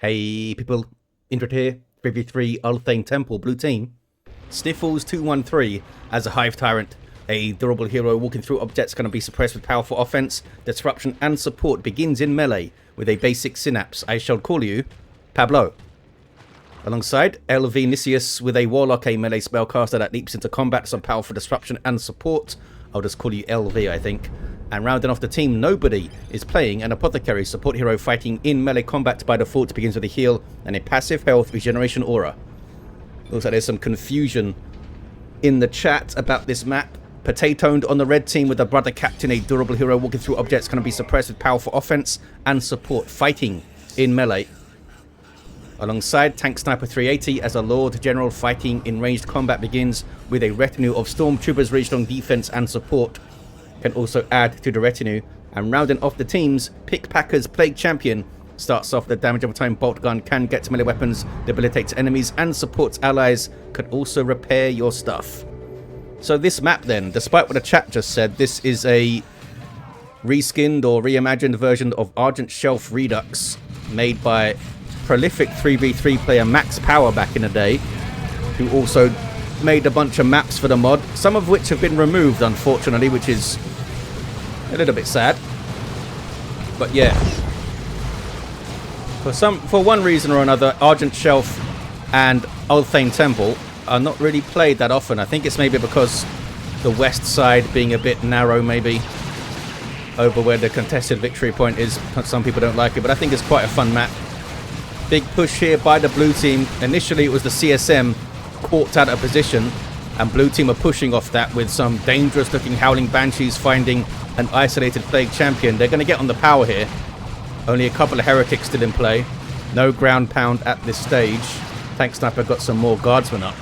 Hey people, Indrid here, 3v3 Ulthane Temple, blue team. Sniffles 213 as a Hive Tyrant, a durable hero walking through objects going to be suppressed with powerful offense, disruption and support, begins in melee with a basic synapse. I shall call you Pablo. Alongside LVnicias with a Warlock, a melee spellcaster that leaps into combat, some powerful disruption and support. I'll just call you LV, I think. And rounding off the team, nobody is playing an Apothecary, support hero fighting in melee combat by default, begins with a heal and a passive health regeneration aura. Looks like there's some confusion in the chat about this map. Potatowned on the red team with a brother captain, a durable hero walking through objects, can be suppressed with powerful offense and support, fighting in melee. Alongside tanksniper 380 as a Lord General fighting in ranged combat, begins with a retinue of stormtroopers ranged on defense and support. Can also add to the retinue. And rounding off the teams, PickPacker's Plague Champion starts off the damage over time bolt gun, can get to melee weapons, debilitates enemies and supports allies, could also repair your stuff. So this map then, despite what the chat just said, this is a reskinned or reimagined version of Argent Shelf Redux made by prolific 3v3 player Max Power back in the day, who also made a bunch of maps for the mod, some of which have been removed unfortunately, which is a little bit sad. But yeah, for one reason or another, Argent Shelf and Ulthane Temple are not really played that often. I think it's maybe because the west side being a bit narrow, maybe over where the contested victory point is. Some people don't like it, but I think it's quite a fun map. Big push here by the blue team. Initially it was the CSM caught out of position, and blue team are pushing off that with some dangerous looking Howling Banshees finding an isolated Plague Champion. They're going to get on the power here. Only a couple of heretics still in play. No ground pound at this stage. Tanksniper got some more guardsmen up.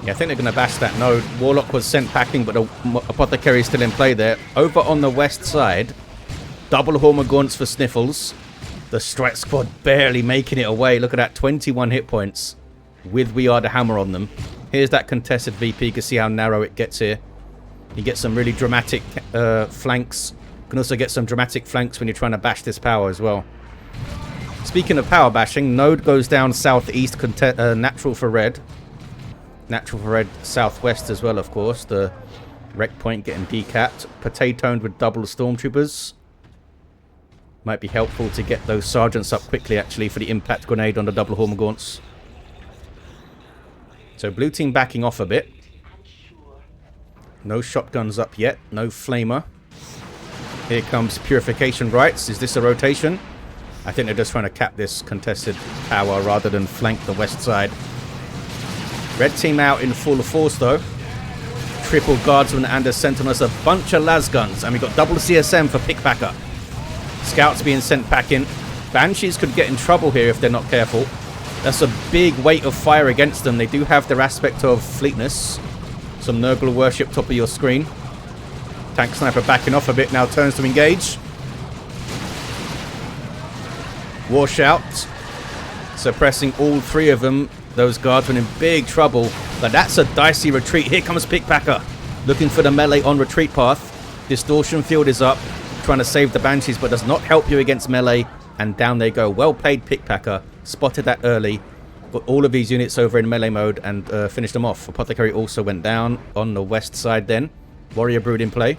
Yeah, I think they're going to bash that node. Warlock was sent packing, but the Apothecary is still in play there. Over on the west side, double Hormagaunts for Sniffles. The strike squad barely making it away. Look at that, 21 hit points with We Are the Hammer on them. Here's that contested VP. You can see how narrow it gets here. You get some really dramatic flanks. You can also get some dramatic flanks when you're trying to bash this power as well. Speaking of power bashing, node goes down southeast, natural for red. Natural for red southwest as well, of course. The wreck point getting decapped. Potatowned with double stormtroopers. Might be helpful to get those sergeants up quickly, actually, for the impact grenade on the double Hormagaunts. So blue team backing off a bit. No shotguns up yet. No flamer. Here comes Purification Rites. Is this a rotation? I think they're just trying to cap this contested power rather than flank the west side. Red team out in full force, though. Triple Guardsman and a Sentinelist. A bunch of lasguns. And we've got double CSM for PickPacker. Scouts being sent packing. Banshees could get in trouble here if they're not careful. That's a big weight of fire against them. They do have their aspect of fleetness. Some Nurgle worship top of your screen. Tanksniper backing off a bit now, turns to engage. War Shout. Suppressing all three of them. Those guardsmen in big trouble. But that's a dicey retreat. Here comes PickPacker. Looking for the melee on retreat path. Distortion field is up. Trying to save the Banshees, but does not help you against melee. And down they go. Well played, PickPacker. Spotted that early. Got all of these units over in melee mode and finished them off. Apothecary also went down on the west side then. Warrior Brood in play.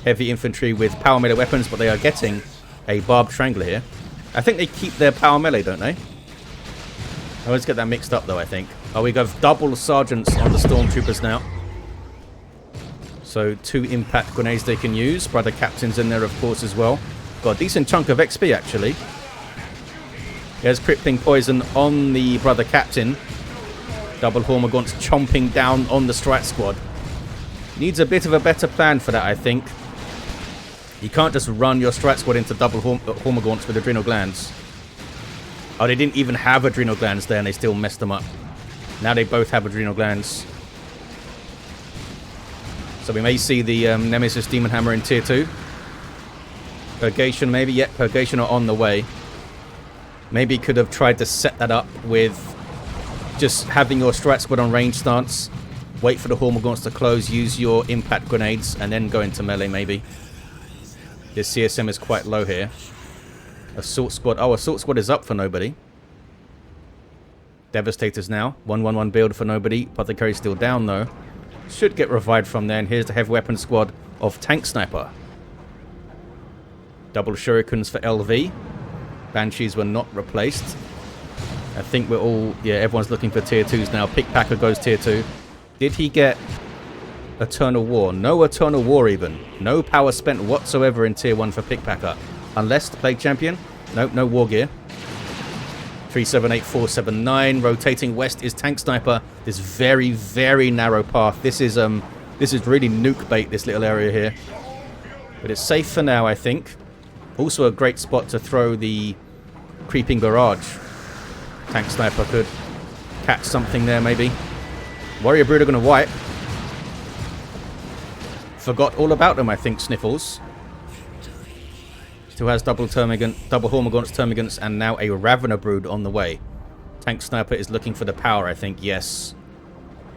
Heavy infantry with power melee weapons, but they are getting a barbed strangler here. I think they keep their power melee, don't they? I always get that mixed up though, I think. Oh, we got double sergeants on the stormtroopers now. So 2 impact grenades they can use. Brother captain's in there, of course, as well. Got a decent chunk of XP, actually. There's crippling poison on the brother captain. Double Hormagaunts chomping down on the strike squad. Needs a bit of a better plan for that, I think. You can't just run your strike squad into double Hormagaunts with adrenal glands. Oh, they didn't even have adrenal glands there and they still messed them up. Now they both have adrenal glands. So we may see the Nemesis Demon Hammer in tier 2. Purgation maybe. Yep, Purgation are on the way. Maybe could have tried to set that up with just having your strike squad on range stance. Wait for the Hormagaunts to close. Use your impact grenades and then go into melee maybe. This CSM is quite low here. Assault squad. Oh, assault squad is up for nobody. Devastators now. 1-1-1 build for nobody. Apothecary still down though. Should get revived from there. And here's the heavy weapon squad of tank sniper. Double shurikens for LV. Banshees were not replaced. I think we're all... Yeah, everyone's looking for tier 2s now. PickPacker goes tier 2. Did he get Eternal War? No Eternal War even. No power spent whatsoever in tier 1 for PickPacker. Unless the Plague Champion. Nope, no war gear. 378479. Rotating west is tank sniper. This very, very narrow path. This is really nuke bait, this little area here. But it's safe for now, I think. Also a great spot to throw the creeping barrage. Tank sniper could catch something there, maybe. Warrior brood are going to wipe. Forgot all about them, I think, Sniffles. Still has double Hormagaunts, Termagants, and now a Ravener brood on the way. Tank sniper is looking for the power, I think. Yes.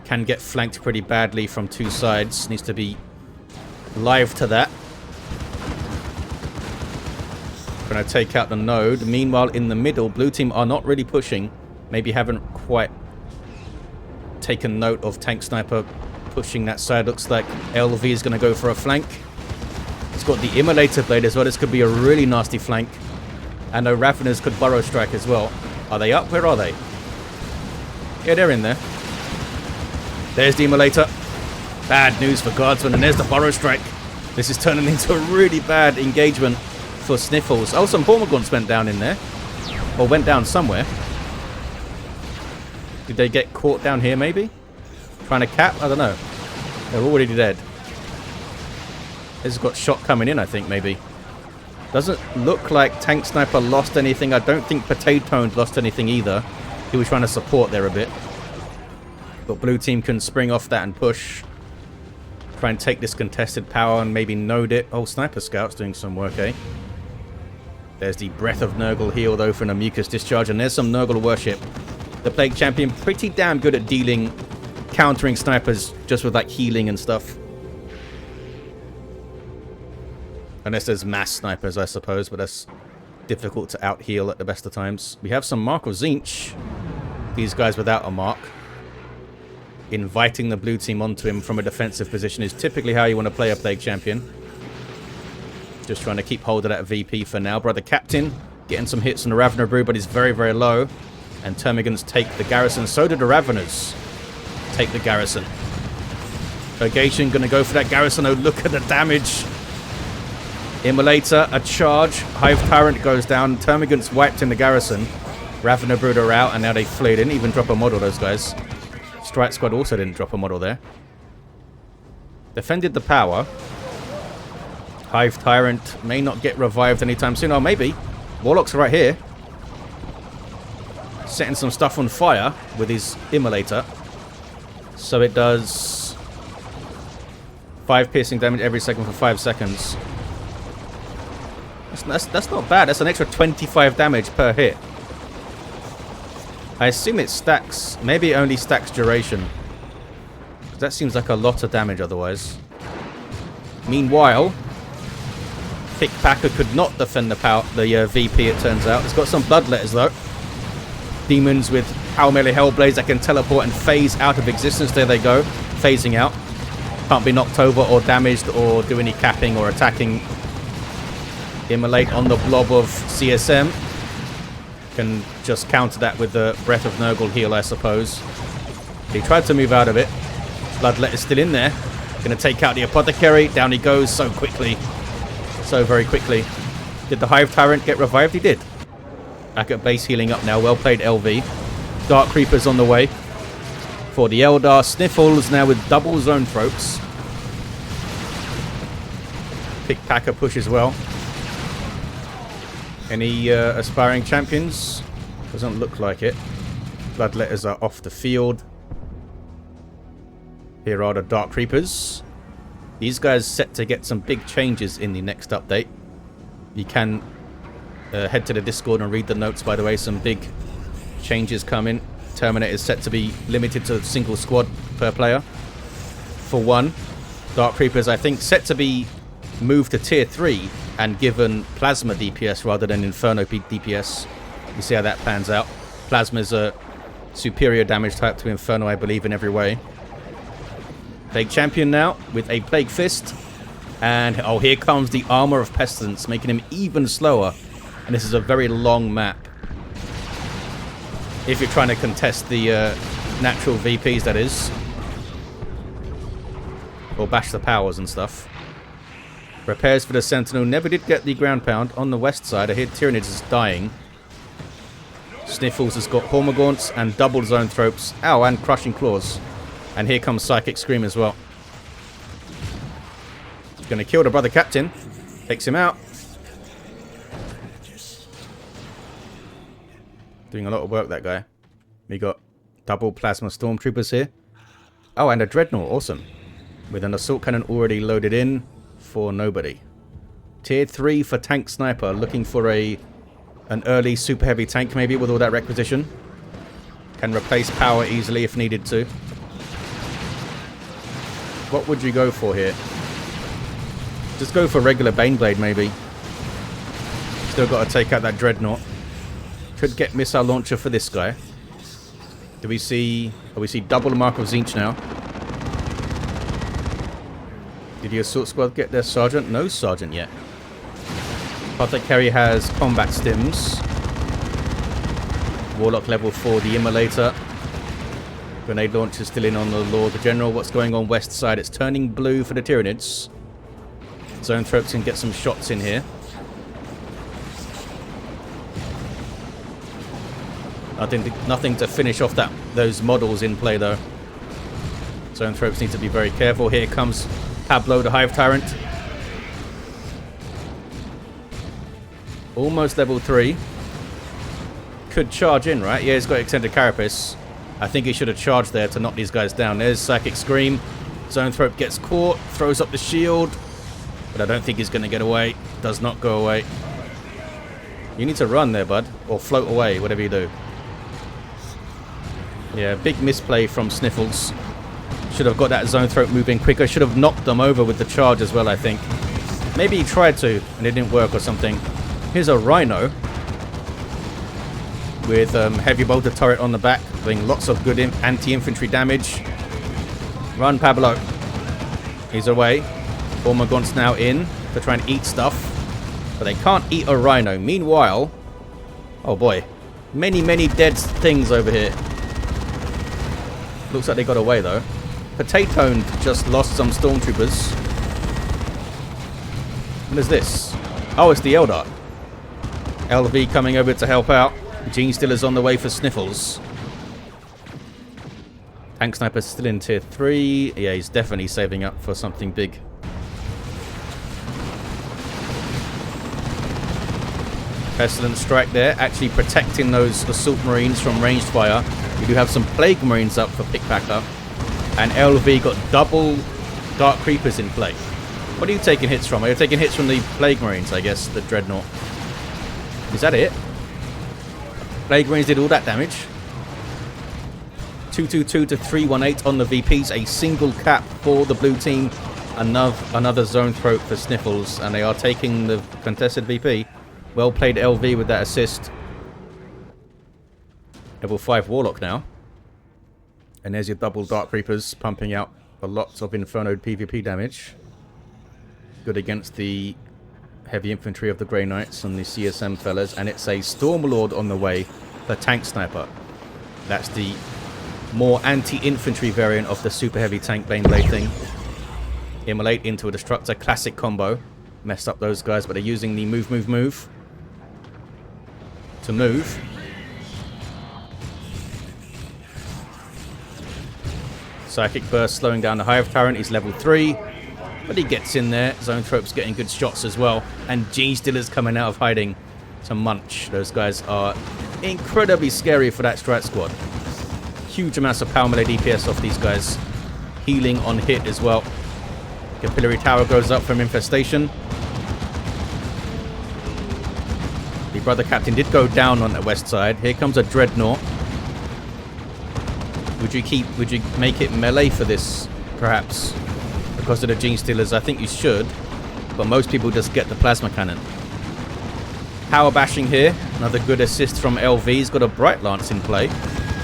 Can get flanked pretty badly from two sides. Needs to be live to that. Going to take out the node. Meanwhile, in the middle, blue team are not really pushing. Maybe haven't quite taken note of tank sniper pushing that side. Looks like LV is going to go for a flank. It's got the Immolator blade as well. This could be a really nasty flank. And the Raveners could burrow strike as well. Are they up? Where are they? Yeah, they're in there. There's the Immolator. Bad news for Guardsmen. And there's the burrow strike. This is turning into a really bad engagement for Sniffles. Oh, some Hormagaunts went down in there. Or went down somewhere. Did they get caught down here, maybe? Trying to cap? I don't know. They're already dead. This has got shot coming in, I think, maybe. Doesn't look like tank sniper lost anything. I don't think Potatowned lost anything either. He was trying to support there a bit. But blue team can spring off that and push. Try and take this contested power and maybe node it. Oh, Sniper Scout's doing some work, eh? There's the Breath of Nurgle heal, though, for a Mucus Discharge. And there's some Nurgle worship. The Plague Champion pretty damn good at dealing, countering snipers just with, like, healing and stuff. Unless there's mass snipers, I suppose, but that's difficult to out-heal at the best of times. We have some Mark of Zinch. These guys without a mark. Inviting the blue team onto him from a defensive position is typically how you want to play a Plague Champion. Just trying to keep hold of that VP for now. Brother Captain getting some hits on the Ravener Brew, but he's very, very low. And Termagants take the garrison. So do the Raveners take the garrison. Purgation going to go for that garrison. Oh, look at the damage. Immolator, a charge. Hive Tyrant goes down. Termagants wiped in the garrison. Ravener Brood are out, and now they flee. They didn't even drop a model, those guys. Strike Squad also didn't drop a model there. Defended the power. Hive Tyrant may not get revived anytime soon. Oh, maybe. Warlock's right here. Setting some stuff on fire with his Immolator. So it does 5 piercing damage every second for 5 seconds. That's not bad. That's an extra 25 damage per hit. I assume it stacks. Maybe it only stacks duration. That seems like a lot of damage otherwise. Meanwhile, PickPacker could not defend the VP, it turns out. It's got some bloodletters though. Demons with Power Melee Hellblades that can teleport and phase out of existence. There they go. Phasing out. Can't be knocked over or damaged or do any capping or attacking. Immolate on the blob of CSM. Can just counter that with the Breath of Nurgle heal, I suppose. He tried to move out of it. Bloodlet is still in there. Gonna take out the Apothecary. Down he goes so quickly. So very quickly. Did the Hive Tyrant get revived? He did. Back at base, healing up now. Well played, LV. Dark Creepers on the way for the Eldar. Sniffles now with double zone throats. PickPacker push as well. Any aspiring champions? Doesn't look like it. Bloodletters are off the field. Here are the Dark Creepers. These guys set to get some big changes in the next update. You can head to the Discord and read the notes, by the way. Some big changes coming. Terminator is set to be limited to a single squad per player. For one. Dark Creepers, I think, set to be moved to tier 3 and given Plasma DPS rather than Inferno DPS. You see how that pans out. Plasma is a superior damage type to Inferno, I believe, in every way. Plague Champion now with a Plague Fist. And, oh, here comes the Armor of Pestilence, making him even slower. And this is a very long map. If you're trying to contest the natural VPs, that is. Or bash the powers and stuff. Repairs for the Sentinel. Never did get the ground pound. On the west side, I hear Tyranids is dying. Sniffles has got Hormagaunts and double Zoanthropes. Ow, and Crushing Claws. And here comes Psychic Scream as well. He's going to kill the brother captain. Takes him out. Doing a lot of work, that guy. We got double Plasma Stormtroopers here. Oh, and a Dreadnought. Awesome. With an Assault Cannon already loaded in for nobody. Tier 3 for Tank Sniper. Looking for an early super heavy tank maybe with all that requisition. Can replace power easily if needed to. What would you go for here? Just go for regular Baneblade maybe. Still got to take out that Dreadnought. Could get Missile Launcher for this guy. Do we see... Oh, we see double Mark of Tzeentch now. Did the Assault Squad get their Sergeant? No Sergeant yet. Apothecary has Combat Stims. Warlock level 4, the Immolator. Grenade Launcher still in on the Lord the General. What's going on west side? It's turning blue for the Tyranids. Zoanthropes can get some shots in here. Nothing to finish off those models in play though. Zoanthropes need to be very careful. Here comes Pablo the Hive Tyrant. Almost level 3. Could charge in, right? Yeah, he's got Extended Carapace. I think he should have charged there to knock these guys down. There's Psychic Scream. Zoanthrope gets caught, throws up the shield. But I don't think he's going to get away. Does not go away. You need to run there, bud. Or float away, whatever you do. Yeah, big misplay from Sniffles. Should have got that Zoanthrope moving quicker. Should have knocked them over with the charge as well, I think. Maybe he tried to, and it didn't work or something. Here's a Rhino. With heavy bolter turret on the back. Doing lots of good anti-infantry damage. Run, Pablo. He's away. Hormagaunts now in to try and eat stuff. But they can't eat a Rhino. Meanwhile... Oh boy. Many dead things over here. Looks like they got away though. Potatowned just lost some Stormtroopers. What is this? Oh, it's the Eldar. LV coming over to help out. Gene Stiller's on the way for Sniffles. Tank Sniper's still in tier 3. Yeah, he's definitely saving up for something big. Pestilence Strike there, actually protecting those Assault Marines from ranged fire. We do have some Plague Marines up for PickPacker. And LV got double Dark Creepers in play. What are you taking hits from? Are you taking hits from the Plague Marines, I guess, the Dreadnought? Is that it? Plague Marines did all that damage. 222 to 318 on the VPs. A single cap for the blue team. Another Zoanthrope for Sniffles. And they are taking the contested VP. Well played LV with that assist. Level 5 Warlock now. And there's your double Dark Creepers pumping out a lot of Inferno PvP damage. Good against the heavy infantry of the Grey Knights and the CSM fellas. And it's a Stormlord on the way for Tank Sniper. That's the more anti-infantry variant of the super heavy tank Baneblade thing. Immolate into a Destructor. Classic combo. Messed up those guys, but they're using the move to move. Psychic Burst slowing down the Hive Tyrant. He's level 3. But he gets in there. Zoanthrope's getting good shots as well. And Gene Stiller's coming out of hiding to munch. Those guys are incredibly scary for that Strike Squad. Huge amounts of power melee DPS off these guys. Healing on hit as well. Capillary Tower goes up from Infestation. The brother captain did go down on the west side. Here comes a Dreadnought. Would you make it melee for this, perhaps? Because of the Gene Stealers, I think you should. but most people just get the plasma cannon. Power bashing here. Another good assist from LV. He's got a Bright Lance in play.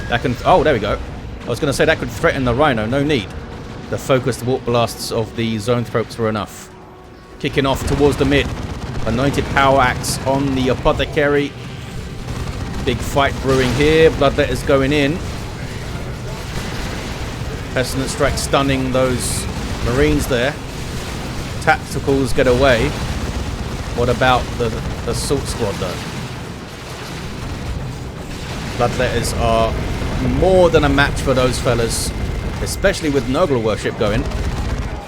That can... Oh, there we go. I was going to say that could threaten the Rhino. No need. The focused warp blasts of the Zone Thropes were enough. Kicking off towards the mid. Anointed Power Axe on the Apothecary. Big fight brewing here. Bloodletters going in. Pestilent Strike stunning those Marines there. Tacticals get away. What about the Assault Squad though? Bloodletters are more than a match for those fellas, especially with Nurgle Worship going.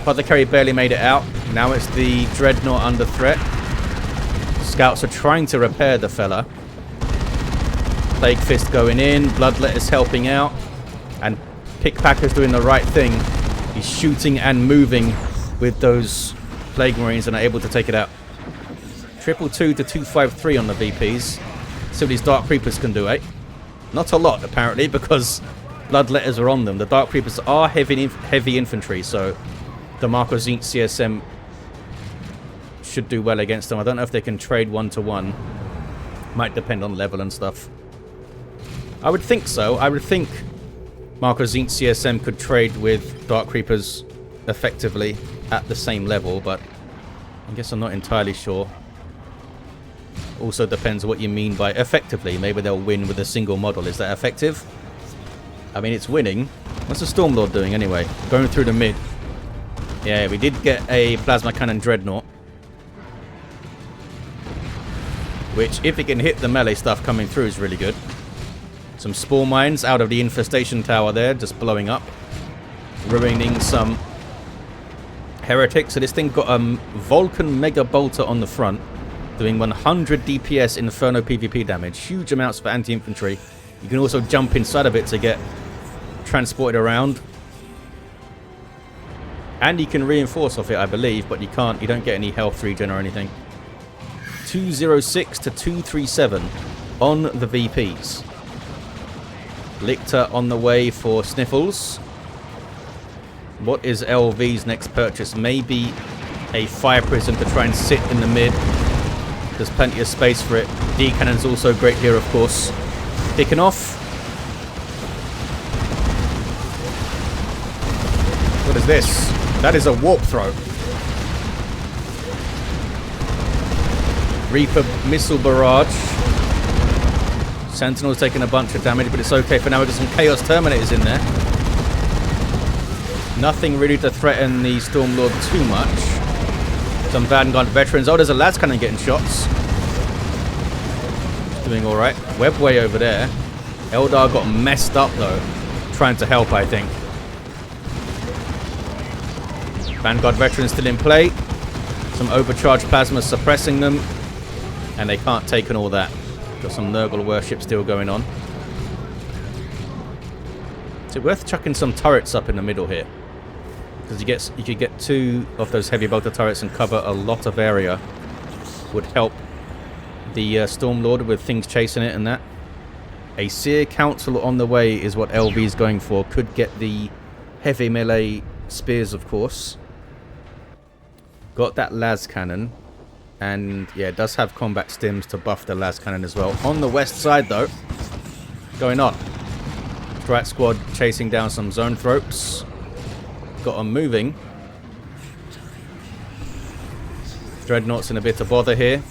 Apothecary barely made it out. Now it's the Dreadnought under threat. Scouts are trying to repair the fella. Plague Fist going in. Bloodletters helping out. And PickPacker's doing the right thing. He's shooting and moving with those Plague Marines and are able to take it out. 222 to 253 on the VPs. See what these Dark Creepers can do, eh? Not a lot, apparently, because Bloodletters are on them. The Dark Creepers are heavy infantry, so the Marco Zinc CSM should do well against them. I don't know if they can trade one-to-one. Might depend on level and stuff. I would think so. I would think Marco Zinc CSM could trade with Dark Creepers effectively at the same level, but I guess I'm not entirely sure. Also depends what you mean by effectively. Maybe they'll win with a single model. Is that effective? I mean, it's winning. What's the Stormlord doing anyway? Going through the mid. Yeah, we did get a Plasma Cannon Dreadnought. Which, if it can hit the melee stuff coming through, is really good. Some Spore Mines out of the Infestation Tower there, just blowing up. Ruining some Heretics. So this thing got a Vulcan Mega Bolter on the front, doing 100 DPS Inferno PvP damage. Huge amounts for anti-infantry. You can also jump inside of it to get transported around. And you can reinforce off it, I believe, but you can't. You don't get any health regen or anything. 206 to 237 on the VPs. Lictor on the way for Sniffles. What is LV's next purchase? Maybe a Fire Prison to try and sit in the mid. There's plenty of space for it. D-Cannon's also great here, of course. Kicking off. What is this? That is a Warp Throw. Reaper Missile Barrage. Sentinel's taking a bunch of damage, but it's okay for now. We've got some Chaos Terminators in there. Nothing really to threaten the Stormlord too much. Some Vanguard Veterans. Oh, there's a Las Cannon getting shots. Doing alright. Webway over there. Eldar got messed up, though. Trying to help, I think. Vanguard Veterans still in play. Some overcharged plasma suppressing them. And they can't take on all that. Got some Nurgle Worship still going on. Is it worth chucking some turrets up in the middle here? Because you could get 2 of those heavy bolter turrets and cover a lot of area. Would help the Stormlord with things chasing it and that. A Seer Council on the way is what LV's going for. Could get the heavy melee spears, of course. Got that Las Cannon. And yeah, it does have combat stims to buff the Las Cannon as well. On the west side, though, going on. Strat Squad chasing down some Zone Thropes. Got them moving. Dreadnought's in a bit of bother here.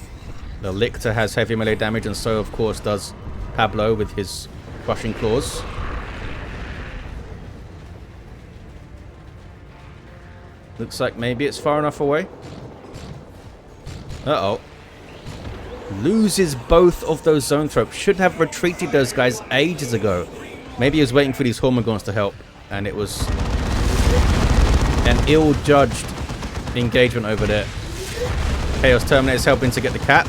The Lictor has heavy melee damage, and so, of course, does Pablo with his Crushing Claws. Looks like maybe it's far enough away. Uh-oh. Loses both of those Zone Thropes. Should have retreated those guys ages ago. Maybe he was waiting for these Hormigons to help. And it was an ill-judged engagement over there. Chaos Terminator's helping to get the cat.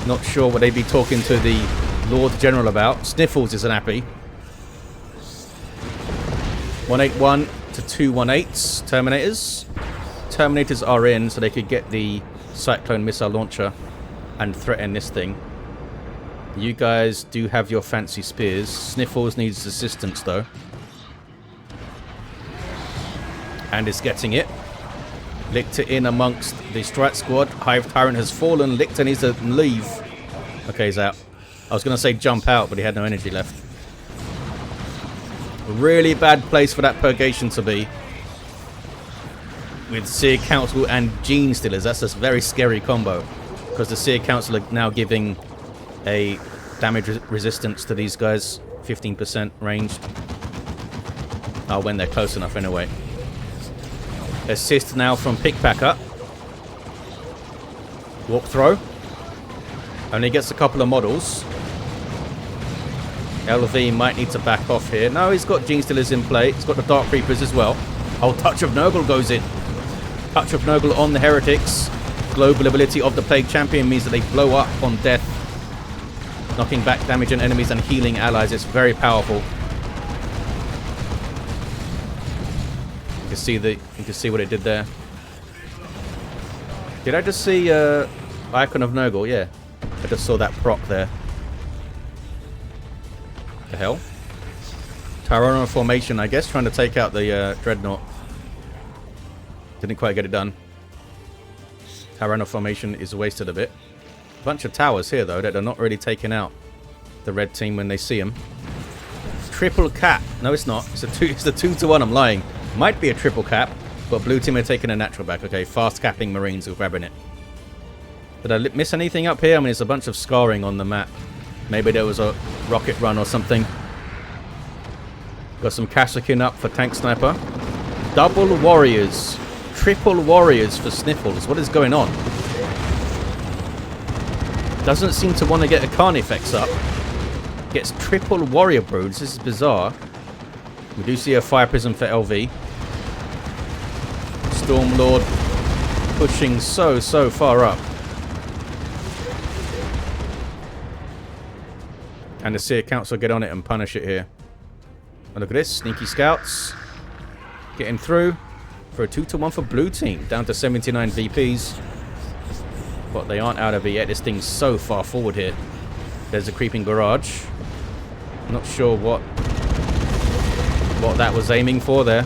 Not sure what they'd be talking to the Lord General about. Sniffles isn't happy. 181 to 218s. Terminators. Terminators are in, so they could get the Cyclone Missile Launcher and threaten this thing. You guys do have your fancy spears. Sniffles needs assistance, though. And is getting it. Lictor in amongst the Strat squad. Hive Tyrant has fallen. Lictor needs to leave. Okay, he's out. I was going to say jump out, but he had no energy left. A really bad place for that Purgation to be. With Seer Council and Gene Stealers. That's a very scary combo. Because the Seer Council are now giving a damage resistance to these guys. 15% ranged. Oh, when they're close enough anyway. Assist now from PickPacker. Warp throw. Only gets a couple of models. LV might need to back off here. No, he's got Gene Stealers in play. He's got the Dark Reapers as well. Oh, Touch of Nurgle goes in. Touch of Nurgle on the Heretics. Global ability of the Plague Champion means that they blow up on death. Knocking back damage on enemies and healing allies. It's very powerful. You can see what it did there. Did I just see Icon of Nurgle? Yeah. I just saw that proc there. The hell? Tyrant formation, I guess, trying to take out the Dreadnought. Didn't quite get it done. Tyrant formation is wasted a bit. Bunch of towers here, though, that are not really taking out the red team when they see them. Triple cap. No, it's not. It's a 2-to-1. I'm lying. Might be a triple cap, but blue team are taking a natural back. Okay, fast capping Marines are grabbing it. Did I miss anything up here? I mean, there's a bunch of scarring on the map. Maybe there was a rocket run or something. Got some Kassakin up for tank sniper. Double warriors. Triple warriors for Sniffles. What is going on? Doesn't seem to want to get a Carnifex up. Gets triple warrior broods. This is bizarre. We do see a Fire Prism for LV. Stormlord pushing so far up. And the Seer Council get on it and punish it here. And look at this. Sneaky Scouts. Getting through. For a 2-to-1 for blue team. Down to 79 VPs. But they aren't out of it yet. This thing's so far forward here. There's a creeping barrage. Not sure what that was aiming for there.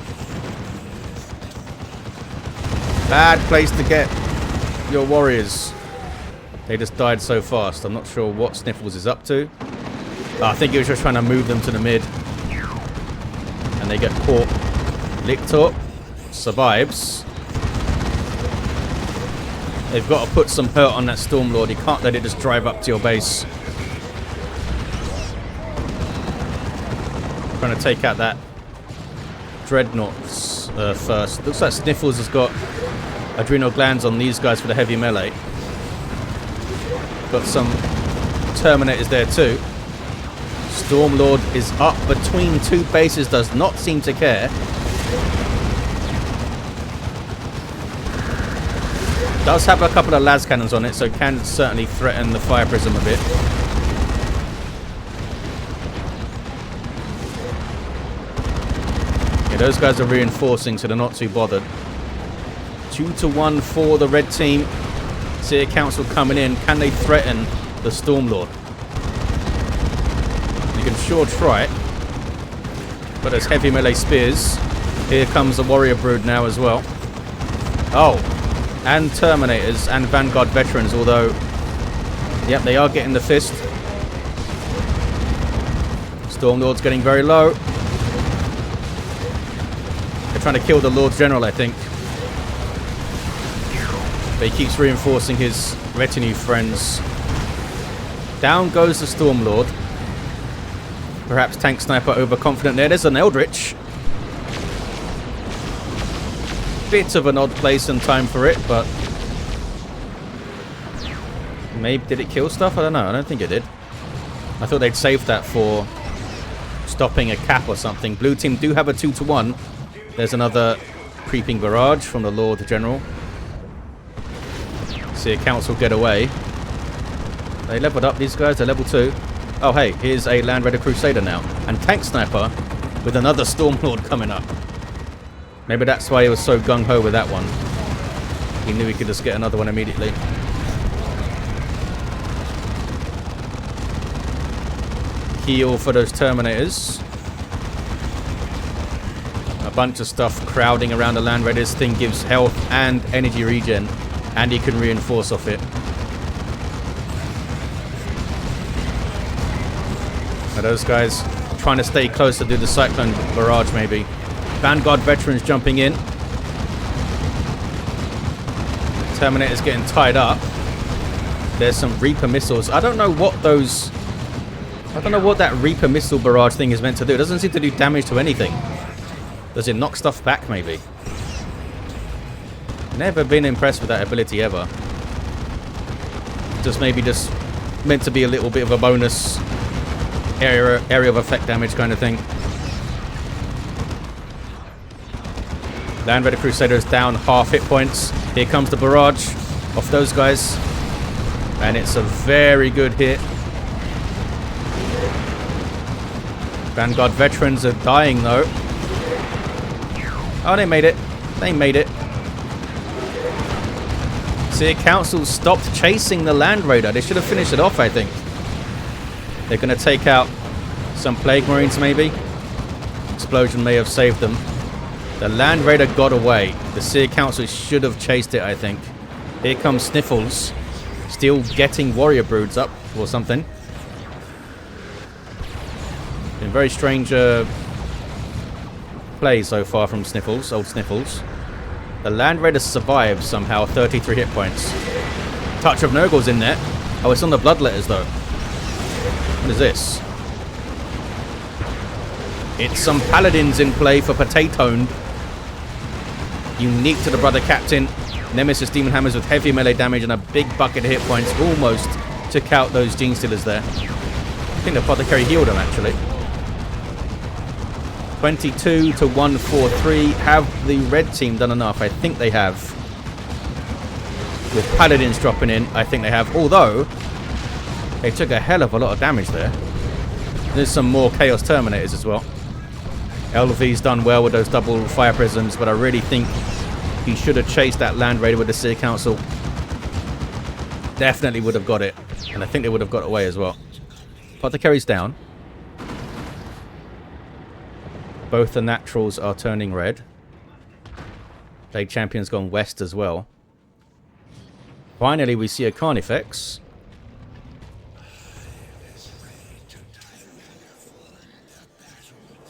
Bad place to get your warriors. They just died so fast. I'm not sure what Sniffles is up to. I think he was just trying to move them to the mid. And they get caught. Lictor survives. They've got to put some hurt on that Stormlord. You can't let it just drive up to your base. Trying to take out that Dreadnoughts first. Looks like Sniffles has got adrenal glands on these guys for the heavy melee. Got some Terminators there too. Stormlord is up between two bases, does not seem to care. Does have a couple of las cannons on it, so can certainly threaten the Fire Prism a bit. Yeah, those guys are reinforcing, so they're not too bothered. 2-to-1 for the red team. Seer Council coming in. Can they threaten the Stormlord? You can sure try it. But there's heavy melee spears. Here comes the Warrior Brood now as well. Oh. And Terminators and Vanguard Veterans, although... Yep, they are getting the fist. Stormlord's getting very low. They're trying to kill the Lord General, I think. But he keeps reinforcing his retinue friends. Down goes the Stormlord. Perhaps Tank Sniper overconfident there. There's an Eldritch. Bit of an odd place and time for it, but... Maybe did it kill stuff? I don't know. I don't think it did. I thought they'd saved that for stopping a cap or something. Blue team do have a 2-to-1. There's another creeping barrage from the Lord General. See a council get away. They leveled up, these guys. They're level 2. Oh, hey, here's a Land Raider Crusader now. And Tank Sniper with another Stormlord coming up. Maybe that's why he was so gung-ho with that one. He knew he could just get another one immediately. Heal for those Terminators. bunch of stuff crowding around the Land Raider. This thing gives health and energy regen, and he can reinforce off it. Are those guys trying to stay close to do the Cyclone Barrage, maybe? Vanguard Veterans jumping in. Terminator's getting tied up. There's some Reaper missiles. I don't know what those... I don't know what that Reaper missile barrage thing is meant to do. It doesn't seem to do damage to anything. Does it knock stuff back, maybe? Never been impressed with that ability, ever. Just maybe just meant to be a little bit of a bonus area of effect damage kind of thing. Land Raider Crusaders down half hit points. Here comes the barrage off those guys. And it's a very good hit. Vanguard Veterans are dying, though. Oh, they made it. They made it. Seer Council stopped chasing the Land Raider. They should have finished it off, I think. They're going to take out some Plague Marines, maybe. Explosion may have saved them. The Land Raider got away. The Seer Council should have chased it, I think. Here comes Sniffles. Still getting Warrior Broods up or something. Been very strange play so far from Sniffles, old Sniffles. The Land Raider survived somehow, 33 hit points. Touch of Nurgle's in there. Oh, it's on the Bloodletters though. What is this? It's some Paladins in play for Potatowned. Unique to the Brother Captain. Nemesis Demon Hammers with heavy melee damage and a big bucket of hit points. Almost took out those Gene Stealers there. I think the Apothecary healed them actually. 22 to 143. Have the red team done enough? I think they have. With Paladins dropping in, I think they have. Although, they took a hell of a lot of damage there. There's some more Chaos Terminators as well. LV's done well with those double fire prisms, but I really think he should have chased that Land Raider with the Seer Council. Definitely would have got it. And I think they would have got away as well. Apothecary's down. Both the naturals are turning red. Plague Champion's gone west as well. Finally, we see a Carnifex.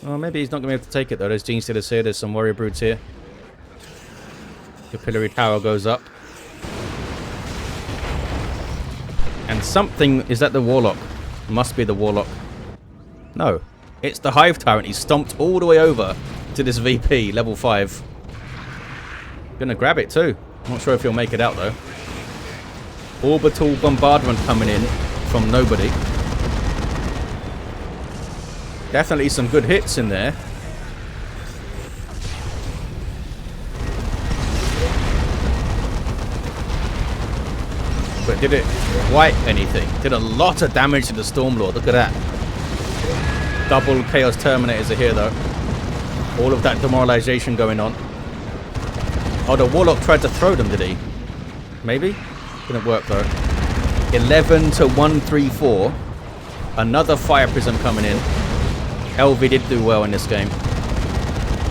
Well, maybe he's not going to be able to take it, though. There's Gene Stealers here. There's some Warrior Broods here. Capillary Tower goes up. And something... Is that the Warlock? Must be the Warlock. No. It's the Hive Tyrant. He's stomped all the way over to this VP, level 5. Gonna grab it, too. Not sure if he'll make it out, though. Orbital Bombardment coming in from nobody. Definitely some good hits in there. But did it quite anything? Did a lot of damage to the Stormlord. Look at that. Double Chaos Terminators are here, though. All of that demoralization going on. Oh, the Warlock tried to throw them, did he? Maybe? Didn't work, though. 11 to 134. Another Fire Prism coming in. LV did do well in this game.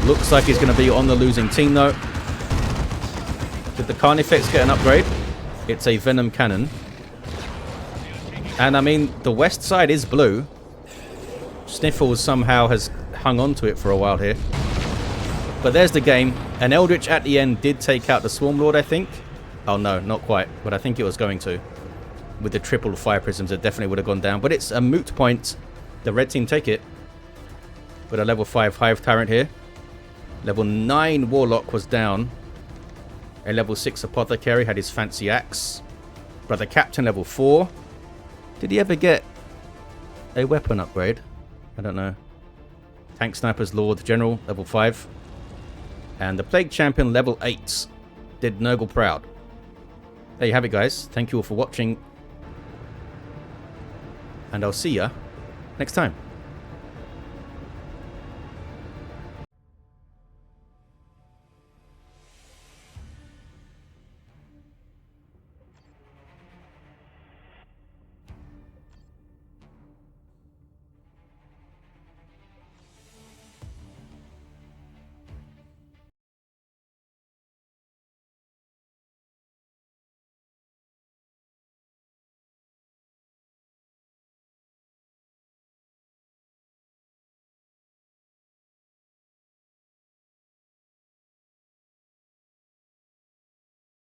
Looks like he's going to be on the losing team, though. Did the Carnifex get an upgrade? It's a Venom Cannon. And, I mean, the west side is blue. Sniffles somehow has hung on to it for a while here. But there's the game. And Eldritch at the end did take out the Swarmlord, I think. Oh, no, not quite. But I think it was going to. With the triple Fire Prisms, it definitely would have gone down. But it's a moot point. The red team take it. With a level 5 Hive Tyrant here. Level 9 Warlock was down. A level 6 Apothecary had his fancy axe. Brother Captain level 4. Did he ever get a weapon upgrade? I don't know. Tank Sniper's Lord General level 5. And the Plague Champion level 8 did Nurgle proud. There you have it, guys. Thank you all for watching. And I'll see ya next time.